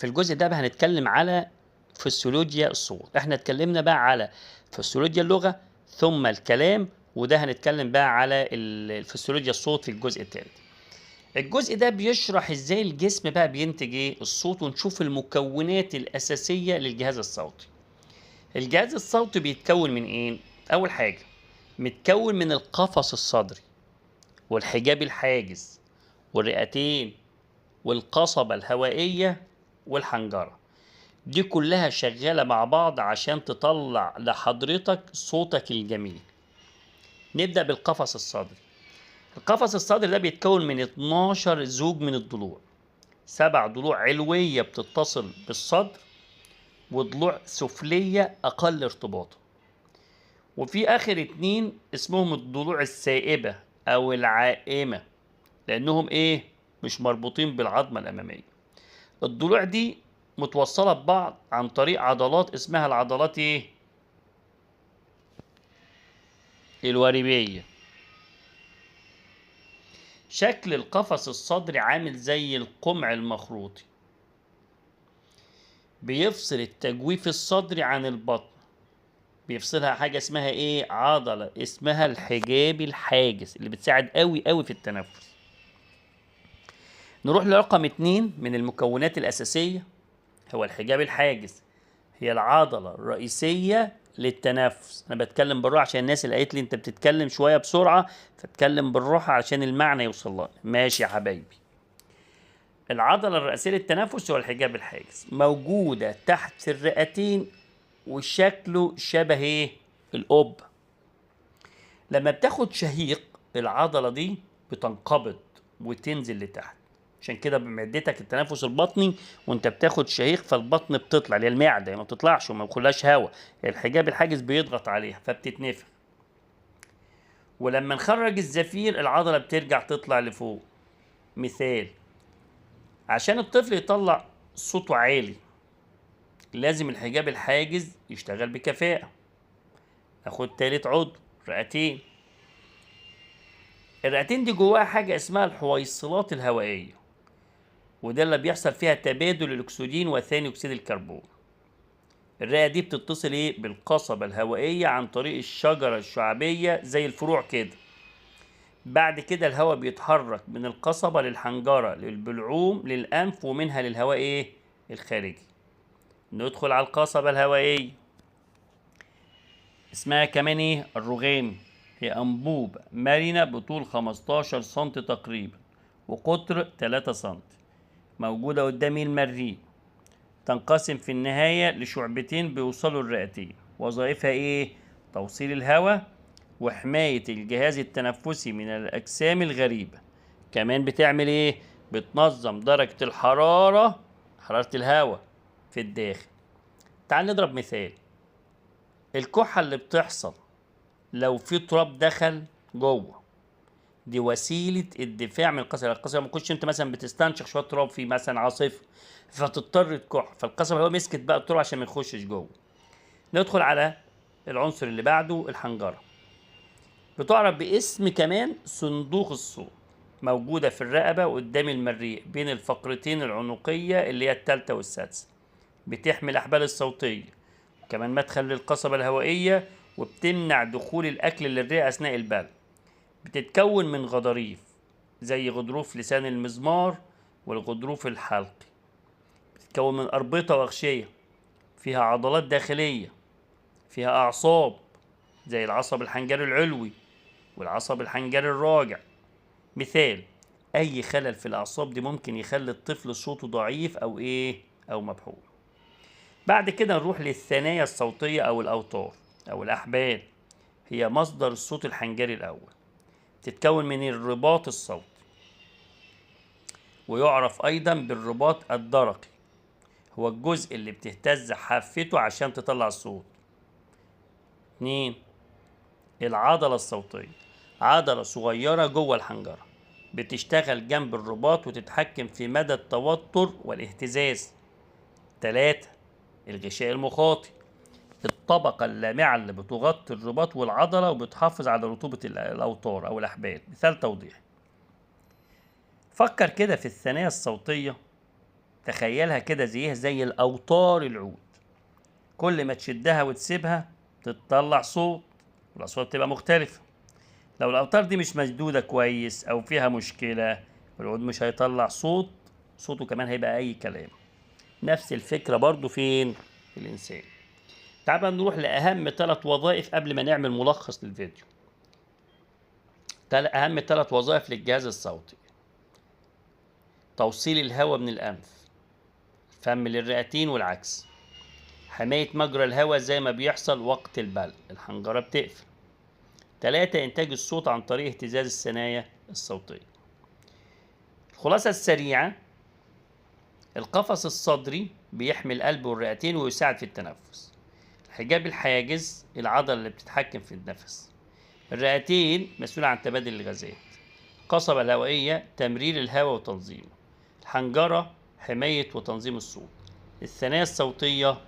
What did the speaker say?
في الجزء ده بقى هنتكلم على فسيولوجيا الصوت. احنا اتكلمنا بقى على فسيولوجيا اللغة ثم الكلام، وده هنتكلم بقى على الفسيولوجيا الصوت في الجزء الثالث. الجزء ده بيشرح ازاي الجسم بقى بينتج ايه الصوت، ونشوف المكونات الأساسية للجهاز الصوتي. الجهاز الصوتي بيتكون من ايه؟ اول حاجة متكون من القفص الصدري والحجاب الحاجز والرئتين والقصبة الهوائية والحنجرة. دي كلها شغالة مع بعض عشان تطلع لحضرتك صوتك الجميل. نبدأ بالقفص الصدري. القفص الصدري ده بيتكون من 12 زوج من الضلوع، 7 ضلوع علوية بتتصل بالصدر وضلوع سفلية أقل ارتباطا، وفي آخر 2 اسمهم الضلوع السائبة أو العائمة، لأنهم إيه؟ مش مربوطين بالعظمة الأمامية. الضلوع دي متوصلة ببعض عن طريق عضلات اسمها العضلات إيه؟ الوريبية. شكل القفص الصدري عامل زي القمع المخروطي، بيفصل التجويف الصدري عن البطن، بيفصلها حاجة اسمها ايه؟ عضلة اسمها الحجاب الحاجز اللي بتساعد قوي في التنفس. نروح لرقم 2 من المكونات الأساسية، هو الحجاب الحاجز. هي العضلة الرئيسية للتنفس. أنا بتكلم بالراحة عشان الناس اللي قالت لي أنت بتتكلم شوية بسرعة، فاتكلم بالراحة عشان المعنى يوصل لها. ماشي يا حبايبي. العضلة الرئيسية للتنفس هو الحجاب الحاجز، موجودة تحت الرئتين وشكله شبه ايه؟ القب. لما بتاخد شهيق العضلة دي بتنقبض وتنزل لتحت، عشان كده بمعدتك التنفس البطني وانت بتاخد شهيق فالبطن بتطلع، اللي هي المعدة ما بتطلعش وما بيخلهاش هواء، الحجاب الحاجز بيضغط عليها فبتتنفخ. ولما نخرج الزفير العضلة بترجع تطلع لفوق. مثال، عشان الطفل يطلع صوته عالي لازم الحجاب الحاجز يشتغل بكفاءة. ناخد تالت عضو، رئتين. الرئتين دي جواها حاجة اسمها الحويصلات الهوائية، وده اللي بيحصل فيها تبادل الأكسجين وثاني أكسيد الكربون. الرئة دي بتتصل ايه؟ بالقصبة الهوائية عن طريق الشجرة الشعبية زي الفروع كده. بعد كده الهواء بيتحرك من القصبة للحنجرة للبلعوم للأنف ومنها للهواء ايه؟ الخارجي. ندخل على القصبة الهوائية، اسمها كمان ايه؟ الرغام. هي أنبوبة مرنة بطول 15 سم تقريبا وقطر 3 سم، موجودة قدام المريء. تنقسم في النهاية لشعبتين بيوصلوا الرئتين. وظائفها ايه؟ توصيل الهواء وحماية الجهاز التنفسي من الأجسام الغريبة. كمان بتعمل ايه؟ بتنظم درجة الحرارة، حرارة الهواء في الداخل. تعال نضرب مثال. الكحة اللي بتحصل لو في تراب دخل جوه، دي وسيلة الدفاع من القصبة. القصبة ما كنتش انت مثلا بتستنشق شوية تراب في مثلا عاصفة فتضطر تكح، فالقصبة هو مسكت بقى التراب عشان ما يخشش جوه. ندخل على العنصر اللي بعده، الحنجرة. بتعرف باسم كمان صندوق الصوت، موجودة في الرقبة وقدام المريء بين الفقرتين العنقية اللي هي الثالثة والسادسة. بتحمي الأحبال الصوتية، كمان مدخل للقصبة الهوائية، وبتمنع دخول الأكل للرئة أثناء البلع. بتتكون من غضاريف زي غضروف لسان المزمار والغضروف الحلقي. بتتكون من أربطة وأغشية، فيها عضلات داخلية، فيها أعصاب زي العصب الحنجري العلوي والعصب الحنجري الراجع. مثال، أي خلل في الأعصاب دي ممكن يخلي الطفل صوته ضعيف أو إيه؟ أو مبحوح. بعد كده نروح للثنايا الصوتية أو الأوتار أو الأحبال. هي مصدر الصوت الحنجري الأول. تتكون من الرباط الصوتي، ويعرف أيضا بالرباط الدرقي، هو الجزء اللي بتهتز حافته عشان تطلع الصوت. 2. العضلة الصوتية، عضلة صغيرة جوه الحنجرة بتشتغل جنب الرباط وتتحكم في مدى التوتر والاهتزاز. 3. الغشاء المخاطي، الطبقة اللامعة اللي بتغطي الرباط والعضلة وبتحافظ على رطوبة الأوتار أو الأحبال. مثال توضيح، فكر كده في الثنايا الصوتية تخيلها كده زيها زي الأوتار العود، كل ما تشدها وتسيبها تطلع صوت، والأصوات تبقى مختلفة. لو الأوتار دي مش مشدودة كويس أو فيها مشكلة، العود مش هيطلع صوت، صوته كمان هيبقى أي كلام. نفس الفكرة برضو فين؟ في الإنسان. تعال بقى نروح لأهم 3 وظائف قبل ما نعمل ملخص للفيديو. أهم 3 وظائف للجهاز الصوتي: توصيل الهواء من الأنف، فم للرئتين والعكس، حماية مجرى الهواء زي ما بيحصل وقت البلع، الحنجرة بتقفل. 3 إنتاج الصوت عن طريق اهتزاز الثنايا الصوتية. الخلاصة السريعة: القفص الصدري بيحمي القلب والرئتين ويساعد في التنفس. الحجاب الحاجز العضلة اللي بتتحكم في النفس. الرئتين مسؤولة عن تبادل الغازات. القصبة الهوائية تمرير الهواء وتنظيمه. الحنجرة حماية وتنظيم الصوت. الثنايا الصوتية